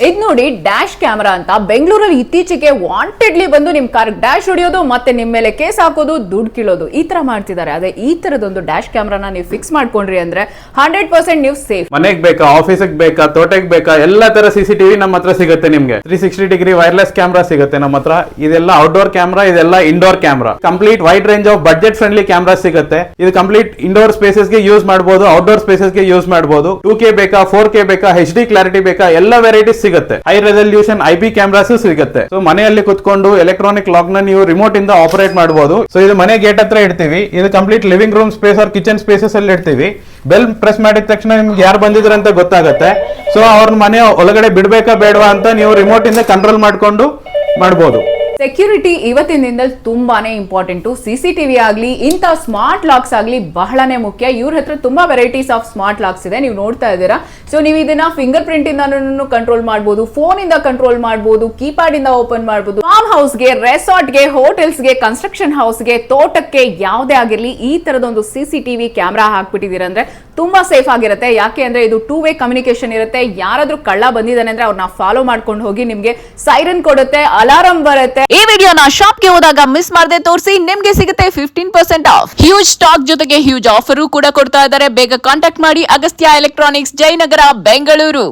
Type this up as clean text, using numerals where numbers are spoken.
ಇದ್ ನೋಡಿ dash camera ಅಂತ ಬೆಂಗಳೂರಲ್ಲಿ ಇತ್ತೀಚೆಗೆ ವಾಂಟೆಡ್ಲಿ ಬಂದು ನಿಮ್ ಕಾರ್ ಡ್ಯಾಶ್ ಹೊಡಿಯೋದು ಮತ್ತೆ ನಿಮ್ ಮೇಲೆ ಕೇಸ್ ಹಾಕೋದು ದುಡ್ಡು ಕೀಳೋದು ಈ ತರ ಮಾಡ್ತಿದ್ದಾರೆ. ಅದೇ ಈ ತರದೊಂದು ಡ್ಯಾಶ್ ಕ್ಯಾಮ್ರಾನ ನೀವು ಫಿಕ್ಸ್ ಮಾಡ್ಕೊಂಡ್ರಿ ಅಂದ್ರೆ 100% ನೀವು ಸೇಫ್. ಮನೆಗೆ ಬೇಕಾ, ಆಫೀಸಿಗೆ ಬೇಕಾ, ತೋಟಕ್ಕೆ ಬೇಕಾ, ಎಲ್ಲಾ ತರ CCTV ನಮ್ಮ ಹತ್ರ ಸಿಗುತ್ತೆ. ನಿಮ್ಗೆ 360 ಡಿಗ್ರಿ ವೈರ್ಲೆಸ್ ಕ್ಯಾಮ್ರಾ ಸಿಗುತ್ತೆ ನಮ್ಮ ಹತ್ರ. ಇದೆಲ್ಲ ಔಟ್ಡೋರ್ ಕ್ಯಾಮ್ರಾ, ಇದೆಲ್ಲ indoor camera. Complete wide range of budget friendly camera ಸಿಗುತ್ತೆ. ಇದು ಕಂಪ್ಲೀಟ್ ಇಂಡೋರ್ ಸ್ಪೇಸಸ್ ಗೆ ಯೂಸ್ ಮಾಡಬಹುದು, ಔಟ್ಡೋರ್ ಸ್ಪೇಸಸ್ ಗೆ ಯೂಸ್ ಮಾಡಬಹುದು. 2K ಬೇಕಾ, 4K ಬೇಕಾ, HD ಕ್ಲಾರಿಟಿ ಬೇಕಾ, ಎಲ್ಲ ವೆರೈಟೀಸ್ ಸಿಗುತ್ತೆ. ಹೈ ರೆಸಲ್ಯೂಷನ್ IP ಕ್ಯಾಮ್ರಾಸ್ ಸಿಗುತ್ತೆ. ಸೊ ಮನೆಯಲ್ಲಿ ಕುತ್ಕೊಂಡು ಎಲೆಕ್ಟ್ರಾನಿಕ್ ಲಾಕ್ ನ ನೀವು ರಿಮೋಟ್ ಇಂದ ಆಪರೇಟ್ ಮಾಡಬಹುದು. ಸೊ ಇದು ಮನೆ ಗೇಟ್ ಹತ್ರ ಇಡ್ತೀವಿ. ಇದು complete living room space or kitchen spaces ಅಲ್ಲಿ ಇಡ್ತೀವಿ. ಬೆಲ್ ಪ್ರೆಸ್ ಮಾಡಿದ ತಕ್ಷಣ ನಿಮ್ಗೆ ಯಾರು ಬಂದಿದ್ರು ಅಂತ ಗೊತ್ತಾಗುತ್ತೆ. ಸೊ ಅವ್ರ ಮನೆ ಒಳಗಡೆ ಬಿಡ್ಬೇಕಾ ಬೇಡವಾ ಅಂತ ನೀವು ರಿಮೋಟ್ ಇಂದ ಕಂಟ್ರೋಲ್ ಮಾಡ್ಕೊಂಡು ಮಾಡಬಹುದು. ಸೆಕ್ಯೂರಿಟಿ ಇವತ್ತಿನ ದಿನದಲ್ಲಿ ತುಂಬಾನೇ ಇಂಪಾರ್ಟೆಂಟ್. CCTV ಆಗ್ಲಿ, ಇಂಥ ಸ್ಮಾರ್ಟ್ ಲಾಕ್ಸ್ ಆಗ್ಲಿ ಬಹಳನೇ ಮುಖ್ಯ. ಇವ್ರ ಹತ್ರ ತುಂಬಾ ವೆರೈಟೀಸ್ ಆಫ್ ಸ್ಮಾರ್ಟ್ ಲಾಕ್ಸ್ ಇದೆ, ನೀವು ನೋಡ್ತಾ ಇದ್ದೀರಾ. ಸೊ ನೀವು ಇದನ್ನ ಫಿಂಗರ್ ಪ್ರಿಂಟ್ ಇಂದ ಕಂಟ್ರೋಲ್ ಮಾಡಬಹುದು, ಫೋನ್ ಇಂದ ಕಂಟ್ರೋಲ್ ಮಾಡಬಹುದು, ಕೀಪ್ಯಾಡ್ ಇಂದ ಓಪನ್ ಮಾಡಬಹುದು. ಫಾರ್ಮ್ ಹೌಸ್ಗೆ, ರೆಸಾರ್ಟ್ಗೆ, ಹೋಟೆಲ್ಸ್ಗೆ, ಕನ್ಸ್ಟ್ರಕ್ಷನ್ ಹೌಸ್ಗೆ, ತೋಟಕ್ಕೆ ಯಾವುದೇ ಆಗಿರ್ಲಿ ಈ ತರದೊಂದು CCTV ಕ್ಯಾಮ್ರಾ ಹಾಕ್ಬಿಟ್ಟಿದೀರ ಅಂದ್ರೆ ತುಂಬಾ ಸೇಫ್ ಆಗಿರುತ್ತೆ. ಯಾಕೆ ಅಂದ್ರೆ ಇದು 2 ವೇ ಕಮ್ಯುನಿಕೇಶನ್ ಇರುತ್ತೆ. ಯಾರಾದ್ರೂ ಕಳ್ಳ ಬಂದಿದ್ದಾನೆ ಅಂದ್ರೆ ಅವ್ರನ್ನ ಫಾಲೋ ಮಾಡ್ಕೊಂಡು ಹೋಗಿ ನಿಮ್ಗೆ ಸೈರನ್ ಕೊಡುತ್ತೆ, ಅಲಾರಂ ಬರುತ್ತೆ. ಈ ವಿಡಿಯೋನ ಶಾಪ್ಗೆ ಹೋದಾಗ ಮಿಸ್ ಮಾಡದೆ ತೋರಿಸಿ, ನಿಮ್ಗೆ ಸಿಗುತ್ತೆ 15% ಆಫ್. ಹ್ಯೂಜ್ ಸ್ಟಾಕ್ ಜೊತೆಗೆ ಹ್ಯೂಜ್ ಆಫರ್ ಕೂಡ ಕೊಡ್ತಾ ಇದ್ದಾರೆ. ಬೇಗ ಕಾಂಟ್ಯಾಕ್ಟ್ ಮಾಡಿ. ಅಗಸ್ತ್ಯ ಎಲೆಕ್ಟ್ರಾನಿಕ್ಸ್, ಜಯನಗರ, ಬೆಂಗಳೂರು.